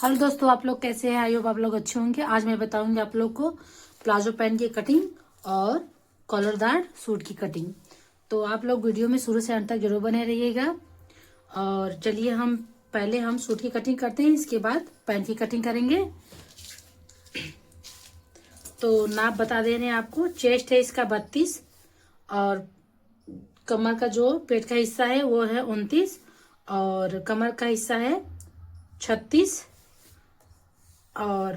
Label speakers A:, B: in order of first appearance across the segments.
A: Hello दोस्तों, आप लोग कैसे हैं? आई होप आप लोग अच्छे होंगे। आज मैं बताऊंगी आप लोग को प्लाजो पैंट की कटिंग और कॉलरदार सूट की कटिंग। तो आप लोग वीडियो में शुरू से अंत तक जरूर बने रहिएगा। और चलिए पहले हम सूट की कटिंग करते हैं, इसके बाद पैंट की कटिंग करेंगे। तो नाप बता दे रहे हैं आपको। चेस्ट है इसका 32 और कमर का जो पेट का हिस्सा है वो है 29 और कमर का हिस्सा है 36 और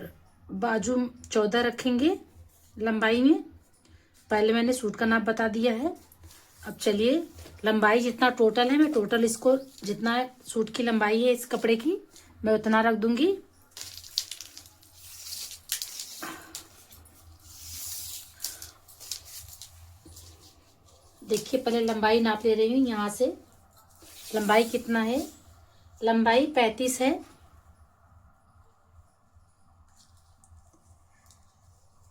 A: बाजू 14 रखेंगे लंबाई में। पहले मैंने सूट का नाप बता दिया है। अब चलिए लंबाई जितना टोटल है, मैं टोटल इसको जितना सूट की लंबाई है इस कपड़े की मैं उतना रख दूंगी। देखिए पहले लंबाई नाप ले रही हूँ यहाँ से। लंबाई कितना है? लंबाई 35 है।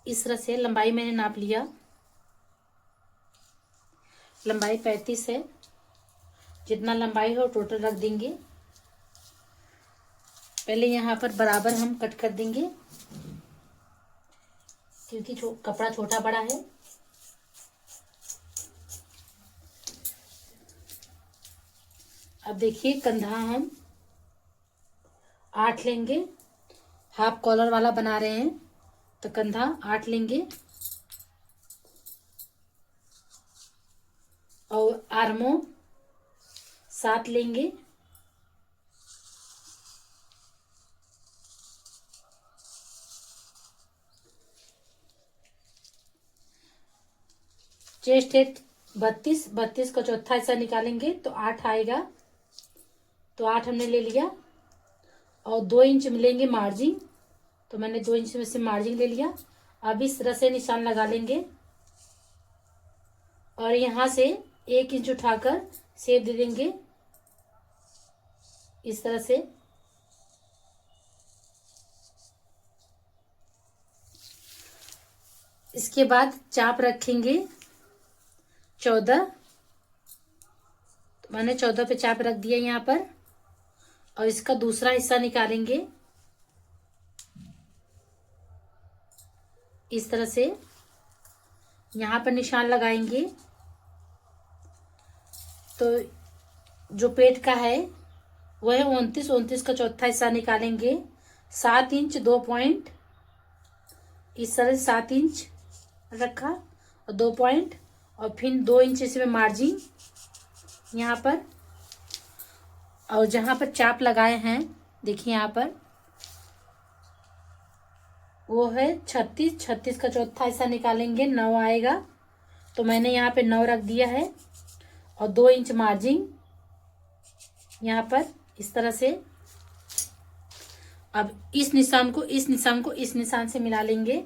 A: इस तरह से लंबाई मैंने नाप लिया। लंबाई 35 है। जितना लंबाई हो टोटल रख देंगे। पहले यहाँ पर बराबर हम कट कर देंगे क्योंकि कपड़ा छोटा बड़ा है। अब देखिए कंधा हम 8 लेंगे। हाफ कॉलर वाला बना रहे हैं तो कंधा 8 लेंगे और आर्मों 7 लेंगे। चेस्ट है 32 का चौथा हिस्सा निकालेंगे तो 8 आएगा। तो 8 हमने ले लिया और 2 इंच मिलेंगे मार्जिन। तो मैंने 2 इंच में से मार्जिन ले लिया। अब इस तरह से निशान लगा लेंगे और यहाँ से 1 इंच उठाकर शेप दे देंगे इस तरह से। इसके बाद चाप रखेंगे 14। तो मैंने 14 पे चाप रख दिया यहाँ पर। और इसका दूसरा हिस्सा निकालेंगे इस तरह से। यहाँ पर निशान लगाएंगे तो जो पेट का है वो है 29 का चौथा हिस्सा निकालेंगे। 7 इंच 2 पॉइंट इस तरह से 7 इंच रखा और 2 पॉइंट और फिर 2 इंच इसमें मार्जिन यहाँ पर। और जहाँ पर चाप लगाए हैं देखिए यहाँ पर वो है 36 का चौथा हिस्सा निकालेंगे 9 आएगा। तो मैंने यहाँ पे 9 रख दिया है और 2 इंच मार्जिन यहाँ पर इस तरह से। अब इस निशान को इस निशान से मिला लेंगे।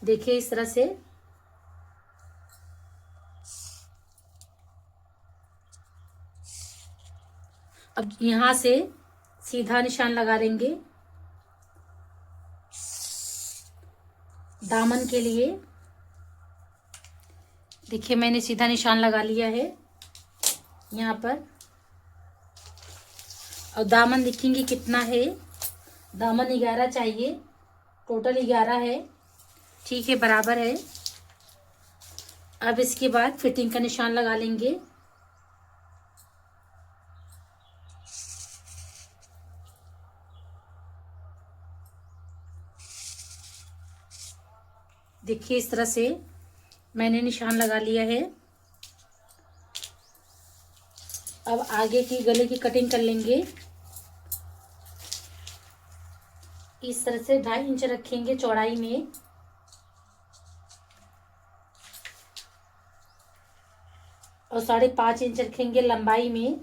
A: देखिए इस तरह से। अब यहाँ से सीधा निशान लगा लेंगे दामन के लिए। देखिए मैंने सीधा निशान लगा लिया है यहाँ पर। और दामन देखेंगे कितना है। दामन 11 चाहिए। टोटल 11 है। ठीक है, बराबर है। अब इसके बाद फिटिंग का निशान लगा लेंगे। देखिए इस तरह से मैंने निशान लगा लिया है। अब आगे की गले की कटिंग कर लेंगे। इस तरह से 2.5 इंच रखेंगे चौड़ाई में और 5.5 इंच रखेंगे लंबाई में।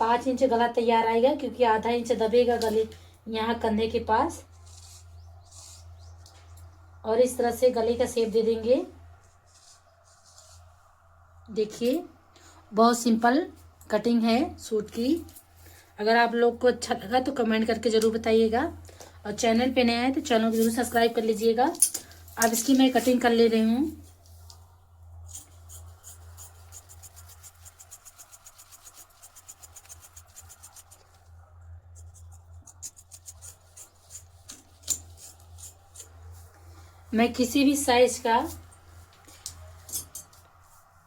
A: 5 इंच गला तैयार आएगा क्योंकि आधा इंच दबेगा गले यहाँ कंधे के पास। और इस तरह से गले का शेप दे देंगे। देखिए बहुत सिंपल कटिंग है सूट की। अगर आप लोग को अच्छा लगा तो कमेंट करके ज़रूर बताइएगा और चैनल पे नए आए तो चैनल को जरूर सब्सक्राइब कर लीजिएगा। अब इसकी मैं कटिंग कर ले रही हूँ। मैं किसी भी साइज का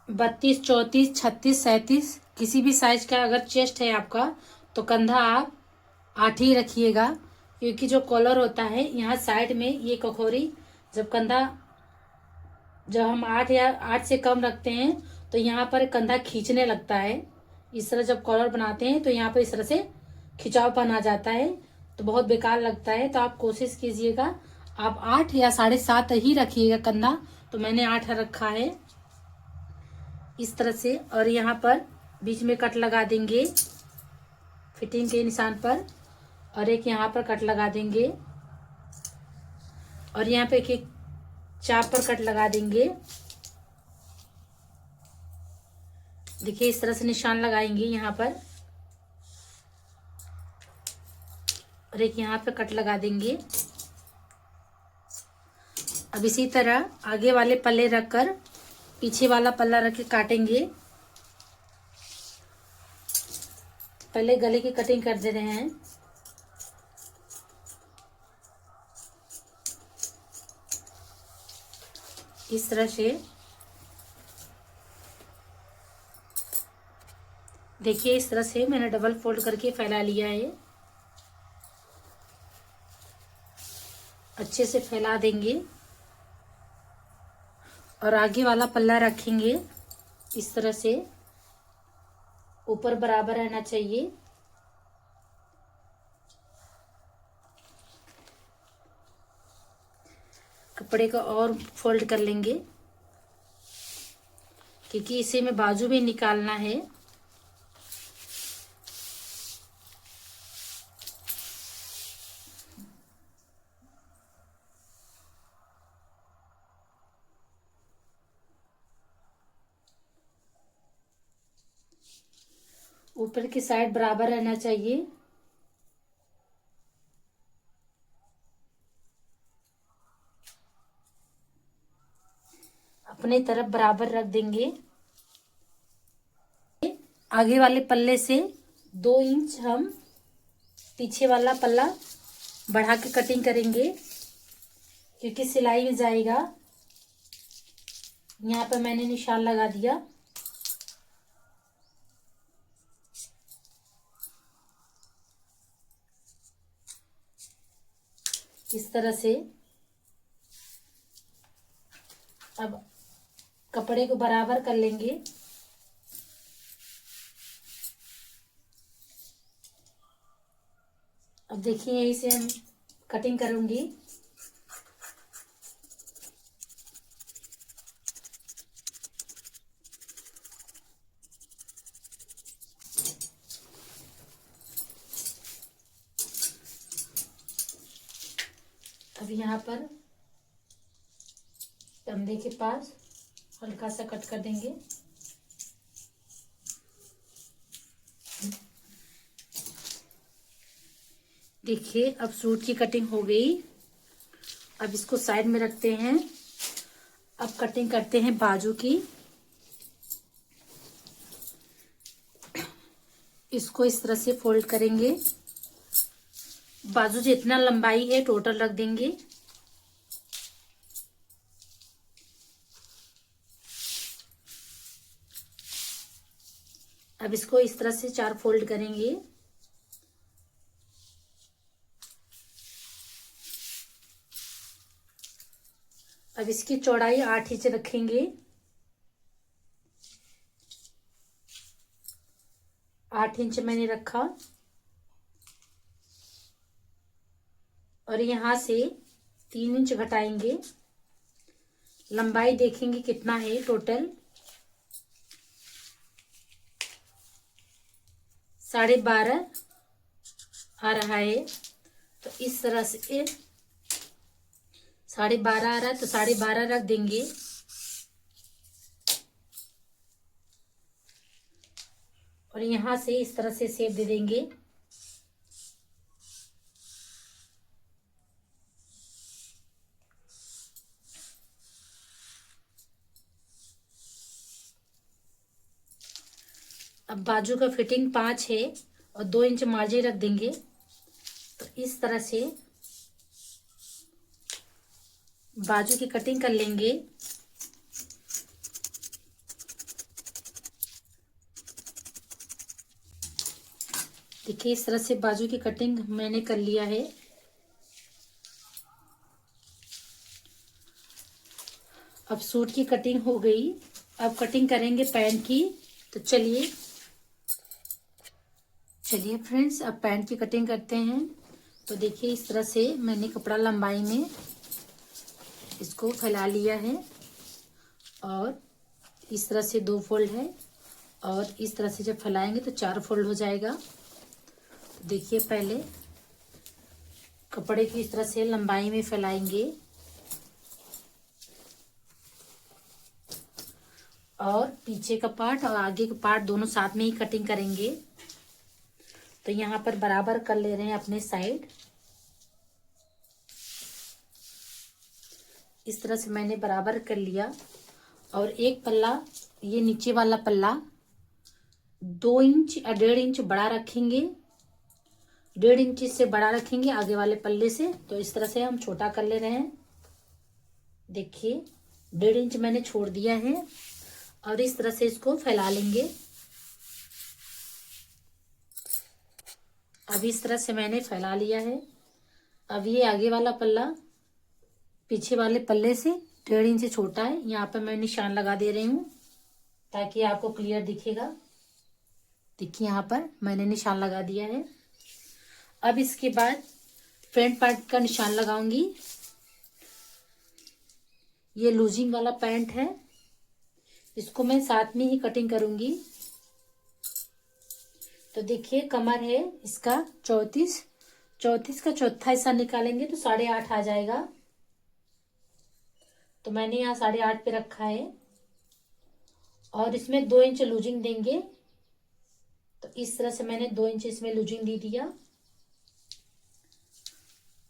A: 32, 34, 36, 37 किसी भी साइज का अगर चेस्ट है आपका तो कंधा आप 8 ही रखिएगा, क्योंकि जो कॉलर होता है यहाँ साइड में ये कखोरी, जब कंधा जब हम 8 या 8 से कम रखते हैं तो यहाँ पर कंधा खींचने लगता है। इस तरह जब कॉलर बनाते हैं तो यहाँ पर इस तरह से खिंचावपन आ जाता है, तो बहुत बेकार लगता है। तो आप कोशिश कीजिएगा आप 8 या 7.5 ही रखिएगा कंधा। तो मैंने 8 रखा है इस तरह से। और यहाँ पर बीच में कट लगा देंगे फिटिंग के निशान पर, और एक यहाँ पर कट लगा देंगे, और यहाँ पे एक चाप पर कट लगा देंगे। देखिए इस तरह से निशान लगाएंगे यहाँ पर, और एक यहाँ पे कट लगा देंगे। अब इसी तरह आगे वाले पल्ले रखकर पीछे वाला पल्ला रख के काटेंगे। पहले गले की कटिंग कर दे रहे हैं। इस तरह से देखिए, इस तरह से मैंने डबल फोल्ड करके फैला लिया है। अच्छे से फैला देंगे और आगे वाला पल्ला रखेंगे इस तरह से, ऊपर बराबर रहना चाहिए। कपड़े को और फोल्ड कर लेंगे, क्योंकि इसे में बाजू भी निकालना है। ऊपर की साइड बराबर रहना चाहिए। अपने तरफ बराबर रख देंगे। आगे वाले पल्ले से 2 इंच हम पीछे वाला पल्ला बढ़ा के कटिंग करेंगे, क्योंकि सिलाई में जाएगा। यहाँ पर मैंने निशान लगा दिया। इस तरह से अब कपड़े को बराबर कर लेंगे। अब देखिए यहीं से हम कटिंग करूंगी। अब यहाँ पर कंधे के पास हल्का सा कट कर देंगे। देखिए अब सूट की कटिंग हो गई। अब इसको साइड में रखते हैं। अब कटिंग करते हैं बाजू की। इसको इस तरह से फोल्ड करेंगे। बाजू जितना लंबाई है टोटल रख देंगे। अब इसको इस तरह से 4 फोल्ड करेंगे। अब इसकी चौड़ाई 8 इंच रखेंगे। 8 इंच मैंने रखा, और यहाँ से 3 इंच घटाएंगे। लंबाई देखेंगे कितना है टोटल, 12.5 आ रहा है। तो इस तरह से 12.5 आ रहा है, तो 12.5 रख देंगे। और यहाँ से इस तरह से शेप दे देंगे। अब बाजू का फिटिंग 5 है और 2 इंच मार्जिन रख देंगे। तो इस तरह से बाजू की कटिंग कर लेंगे। देखिए इस तरह से बाजू की कटिंग मैंने कर लिया है। अब सूट की कटिंग हो गई, अब कटिंग करेंगे पैंट की। तो चलिए फ्रेंड्स, अब पैंट की कटिंग करते हैं। तो देखिए इस तरह से मैंने कपड़ा लंबाई में इसको फैला लिया है और इस तरह से 2 फोल्ड है और इस तरह से जब फैलाएंगे तो 4 फोल्ड हो जाएगा। तो देखिए पहले कपड़े की इस तरह से लंबाई में फैलाएंगे और पीछे का पार्ट और आगे का पार्ट दोनों साथ में ही कटिंग करेंगे। तो यहाँ पर बराबर कर ले रहे हैं अपने साइड। इस तरह से मैंने बराबर कर लिया और एक पल्ला, ये नीचे वाला पल्ला 2 इंच या 1.5 इंच बड़ा रखेंगे, 1.5 इंच से बड़ा रखेंगे आगे वाले पल्ले से। तो इस तरह से हम छोटा कर ले रहे हैं। देखिए 1.5 इंच मैंने छोड़ दिया है और इस तरह से इसको फैला लेंगे। अब इस तरह से मैंने फैला लिया है। अब ये आगे वाला पल्ला पीछे वाले पल्ले से 1.5 इंच छोटा है। यहाँ पर मैं निशान लगा दे रही हूँ ताकि आपको क्लियर दिखेगा। देखिए यहाँ पर मैंने निशान लगा दिया है। अब इसके बाद फ्रंट पार्ट का निशान लगाऊंगी। ये लूजिंग वाला पैंट है, इसको मैं साथ में ही कटिंग करूंगी। तो देखिए कमर है इसका 34, 34 का चौथा हिस्सा निकालेंगे तो 8.5 आ जाएगा। तो मैंने यहाँ 8.5 पे रखा है और इसमें 2 इंच लूजिंग देंगे। तो इस तरह से मैंने 2 इंच इसमें लूजिंग दे दिया।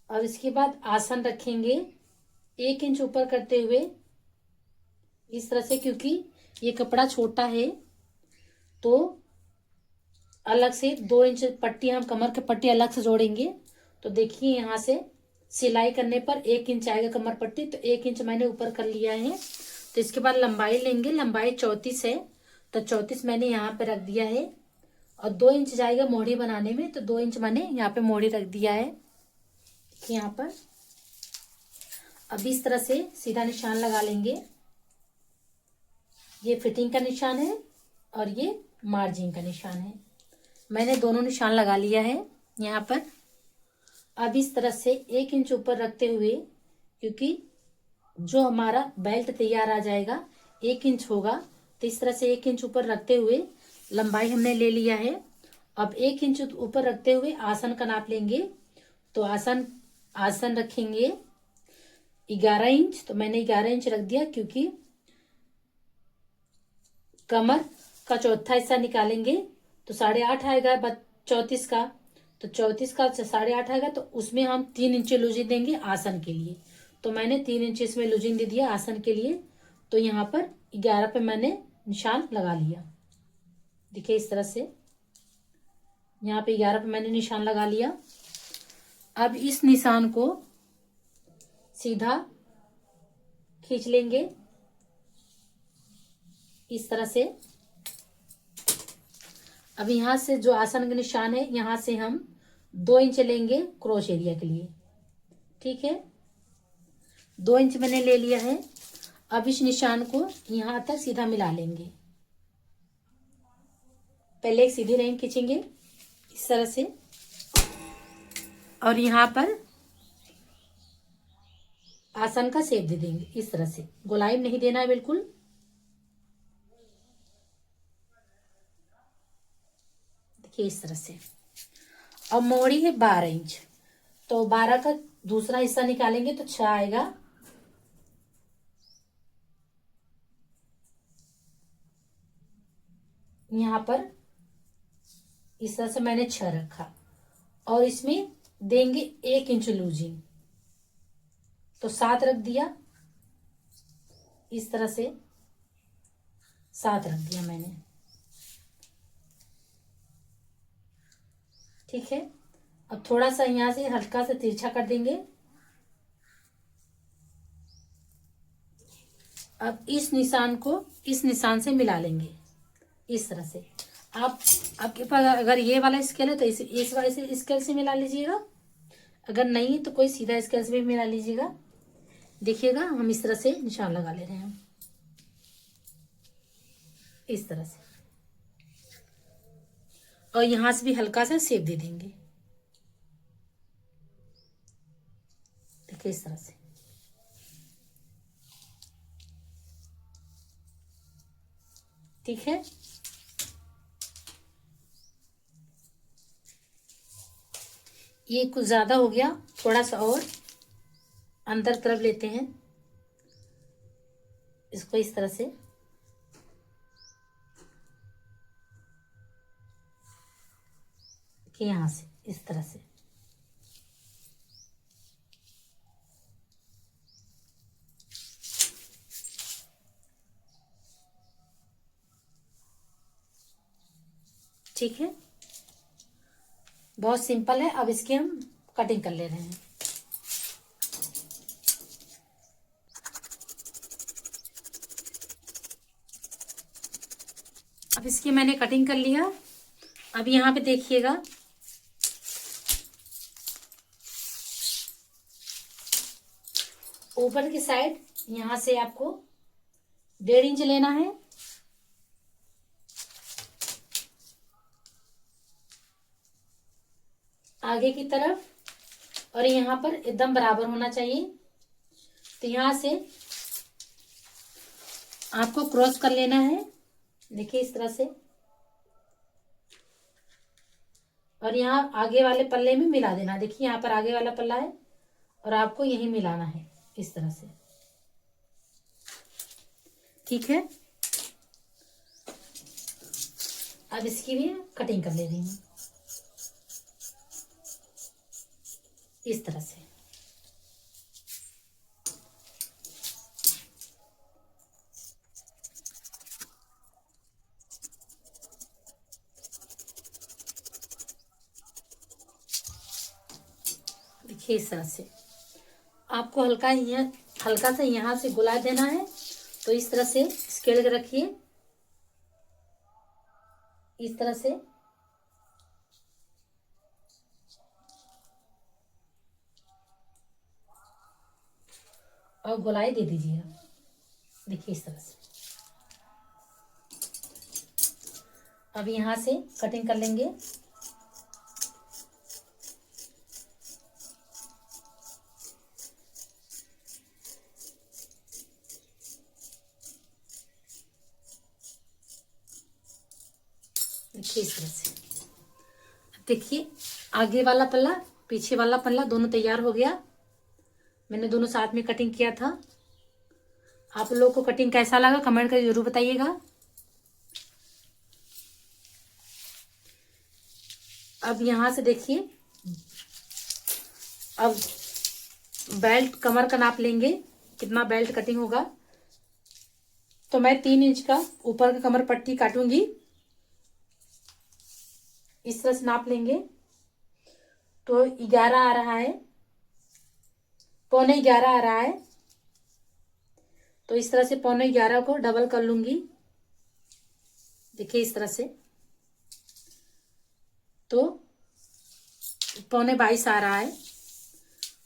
A: और इसके बाद आसन रखेंगे 1 इंच ऊपर करते हुए इस तरह से, क्योंकि ये कपड़ा छोटा है तो अलग से 2 इंच पट्टी, हम कमर के पट्टी अलग से जोड़ेंगे। तो देखिए यहाँ से सिलाई करने पर 1 इंच आएगा कमर पट्टी, तो 1 इंच मैंने ऊपर कर लिया है। तो इसके बाद लंबाई लेंगे, लंबाई 34 है तो 34 मैंने यहाँ पे रख दिया है और 2 इंच जाएगा मोड़ी बनाने में। तो 2 इंच मैंने यहाँ पे मोड़ी रख दिया है। देखिए यहाँ पर अब इस तरह से सीधा निशान लगा लेंगे। ये फिटिंग का निशान है और ये मार्जिन का निशान है। मैंने दोनों निशान लगा लिया है यहाँ पर। अब इस तरह से 1 इंच ऊपर रखते हुए, क्योंकि जो हमारा बेल्ट तैयार आ जाएगा 1 इंच होगा, तो इस तरह से 1 इंच ऊपर रखते हुए लंबाई हमने ले लिया है। अब 1 इंच ऊपर रखते हुए आसन का नाप लेंगे। तो आसन रखेंगे 11 इंच। तो मैंने 11 इंच रख दिया, क्योंकि कमर का चौथा हिस्सा निकालेंगे तो 8.5 आएगा 34 का। तो 34 का 8.5 आएगा तो उसमें हम 3 इंच लूजिंग देंगे आसन के लिए। तो मैंने 3 इंच इसमें लूजिंग दे दिया आसन के लिए। तो यहाँ पर 11 पे मैंने निशान लगा लिया। देखिए इस तरह से यहाँ पे 11 पे मैंने निशान लगा लिया। अब इस निशान को सीधा खींच लेंगे इस तरह से। अब यहाँ से जो आसन का निशान है यहाँ से हम 2 इंच लेंगे क्रॉस एरिया के लिए। ठीक है, 2 इंच मैंने ले लिया है। अब इस निशान को यहाँ तक सीधा मिला लेंगे। पहले एक सीधी लाइन खींचेंगे इस तरह से और यहाँ पर आसन का शेप दे देंगे इस तरह से। गोलाई नहीं देना है बिल्कुल। देखिए इस तरह से। अब मोड़ी है 12 इंच, तो 12 का दूसरा हिस्सा निकालेंगे तो 6 आएगा। यहाँ पर इस तरह से मैंने 6 रखा और इसमें देंगे 1 इंच लूजिंग, तो 7 रख दिया। इस तरह से 7 रख दिया मैंने। ठीक है, अब थोड़ा सा यहाँ से हल्का सा तिरछा कर देंगे। अब इस निशान को इस निशान से मिला लेंगे इस तरह से। आप आपके पास अगर ये वाला स्केल है तो इस वाले से स्केल से मिला लीजिएगा, अगर नहीं तो कोई सीधा स्केल से भी मिला लीजिएगा। देखिएगा हम इस तरह से निशान लगा ले रहे हैं, इस तरह से, और यहां से भी हल्का सा शेप दे देंगे। देखिए इस तरह से। ठीक है, ये कुछ ज्यादा हो गया, थोड़ा सा और अंदर तरफ लेते हैं इसको इस तरह से। कि यहां से इस तरह से। ठीक है, बहुत सिंपल है। अब इसकी हम कटिंग कर ले रहे हैं। अब इसकी मैंने कटिंग कर लिया। अब यहाँ पे देखिएगा, ऊपर की साइड यहां से आपको 1.5 इंच लेना है। आगे की तरफ और यहाँ पर एकदम बराबर होना चाहिए। तो यहां से आपको क्रॉस कर लेना है, देखिए इस तरह से, और यहाँ आगे वाले पल्ले में मिला देना। देखिए यहाँ पर आगे वाला पल्ला है और आपको यही मिलाना है इस तरह से। ठीक है, अब इसकी भी कटिंग कर ले रही हूँ इस तरह से। देखिए इस तरह से आपको हल्का सा यहाँ से गुला देना है। तो इस तरह से स्केल रखिए इस तरह से, और गोलाई दे दीजिएगा। देखिए इस तरह से। अब यहाँ से कटिंग कर लेंगे। देखिए इस तरह से। देखिए आगे वाला पल्ला पीछे वाला पल्ला दोनों तैयार हो गया। मैंने दोनों साथ में कटिंग किया था। आप लोगों को कटिंग कैसा लगा कमेंट करके जरूर बताइएगा। अब यहां से देखिए, अब बेल्ट कमर का नाप लेंगे, कितना बेल्ट कटिंग होगा। तो मैं 3 इंच का ऊपर का कमर पट्टी काटूंगी। इस तरह से नाप लेंगे। तो 11 आ रहा है, 11.25 आ रहा है। तो इस तरह से 11.25 को डबल कर लूंगी। देखिए इस तरह से। तो 22.25 आ रहा है।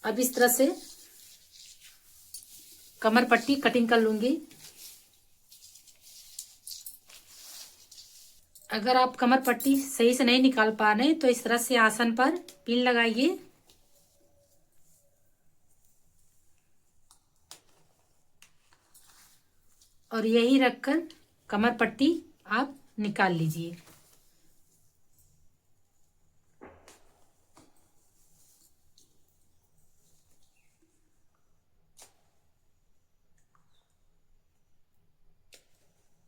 A: अब इस तरह से कमर पट्टी कटिंग कर लूंगी। अगर आप कमर पट्टी सही से नहीं निकाल पा रहे तो इस तरह से आसन पर पिन लगाइए। और यही रखकर कमर पट्टी आप निकाल लीजिए।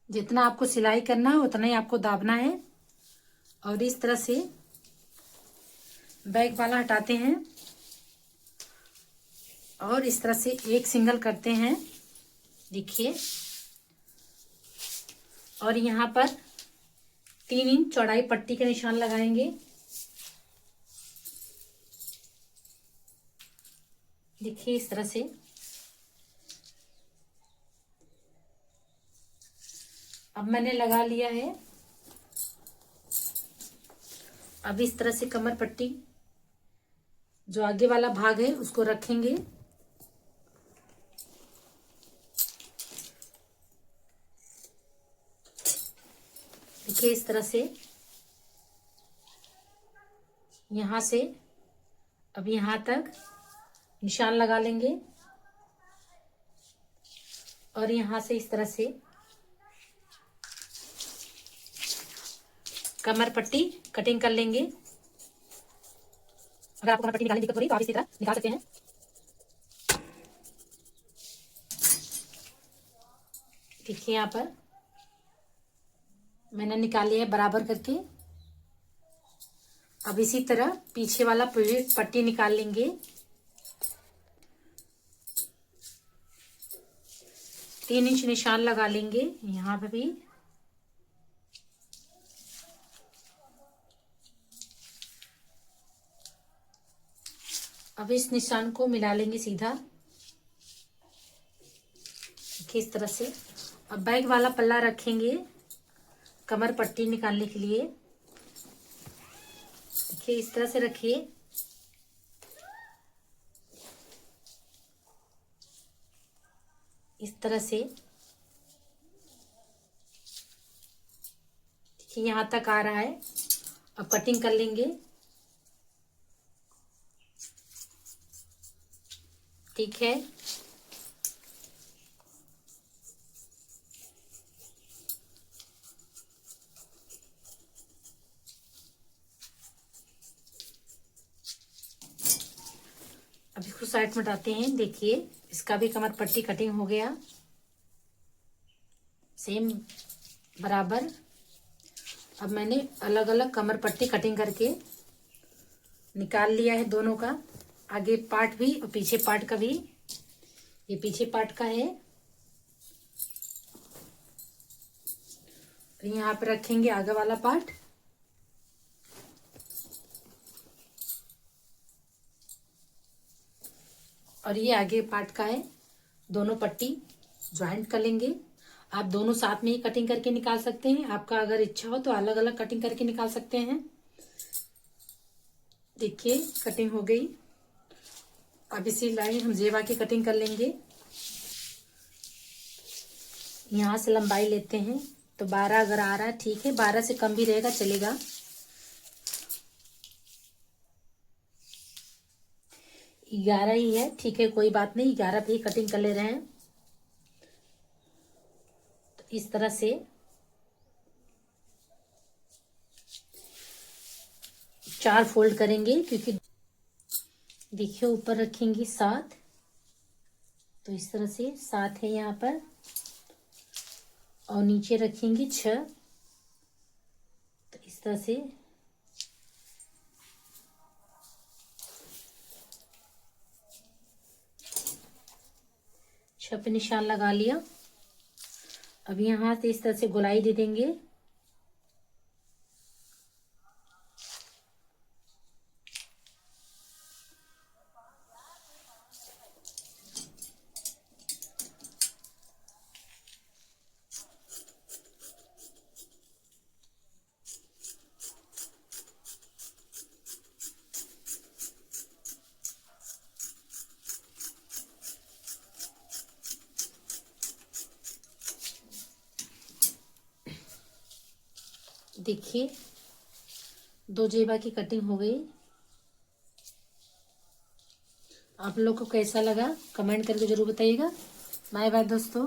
A: जितना आपको सिलाई करना है उतना ही आपको दाबना है। और इस तरह से बैक वाला हटाते हैं और इस तरह से एक सिंगल करते हैं। देखिए, और यहाँ पर 3 इंच चौड़ाई पट्टी के निशान लगाएंगे। देखिए इस तरह से। अब मैंने लगा लिया है। अब इस तरह से कमर पट्टी जो आगे वाला भाग है उसको रखेंगे। देखिए इस तरह से यहां से अब यहां तक निशान लगा लेंगे और यहां से इस तरह से कमर पट्टी कटिंग कर लेंगे। अगर आपको कमर पट्टी निकालने की दिक्कत हो रही तो आप इसी तरह निकाल सकते हैं। देखिए यहाँ पर मैंने निकाल लिया है बराबर करके। अब इसी तरह पीछे वाला पट्टी निकाल लेंगे। 3 इंच निशान लगा लेंगे यहाँ पे भी। अब इस निशान को मिला लेंगे सीधा इस तरह से। अब बैक वाला पल्ला रखेंगे कमर पट्टी निकालने के लिए। देखिए इस तरह से रखिए। इस तरह से देखिए यहां तक आ रहा है। अब कटिंग कर लेंगे। ठीक है। अब इसको साइड में हटाते हैं। देखिए इसका भी कमर पट्टी कटिंग हो गया सेम बराबर। अब मैंने अलग अलग कमर पट्टी कटिंग करके निकाल लिया है दोनों का, आगे पार्ट भी और पीछे पार्ट का भी। ये पीछे पार्ट का है। यहाँ पे रखेंगे आगे वाला पार्ट। और ये आगे पार्ट का है। दोनों पट्टी ज्वाइंट कर लेंगे। आप दोनों साथ में ही कटिंग करके निकाल सकते हैं। आपका अगर इच्छा हो तो अलग अलग कटिंग करके निकाल सकते हैं। देखिए कटिंग हो गई। अब इसी लाइन हम जेबा की कटिंग कर लेंगे। यहाँ से लंबाई लेते हैं तो 12 अगर आ रहा है ठीक है, 12 से कम भी रहेगा चलेगा। ग्यारह ही है ठीक है, कोई बात नहीं, 11 पे ही कटिंग कर ले रहे हैं। तो इस तरह से चार फोल्ड करेंगे क्योंकि देखिए ऊपर रखेंगे 7, तो इस तरह से 7 है यहाँ पर और नीचे रखेंगे 6, तो इस तरह से 6 पे निशान लगा लिया। अब यहाँ से इस तरह से गोलाई दे देंगे। देखिए 2 जेबा की कटिंग हो गई। आप लोग को कैसा लगा कमेंट करके जरूर बताइएगा। बाय बाय दोस्तों।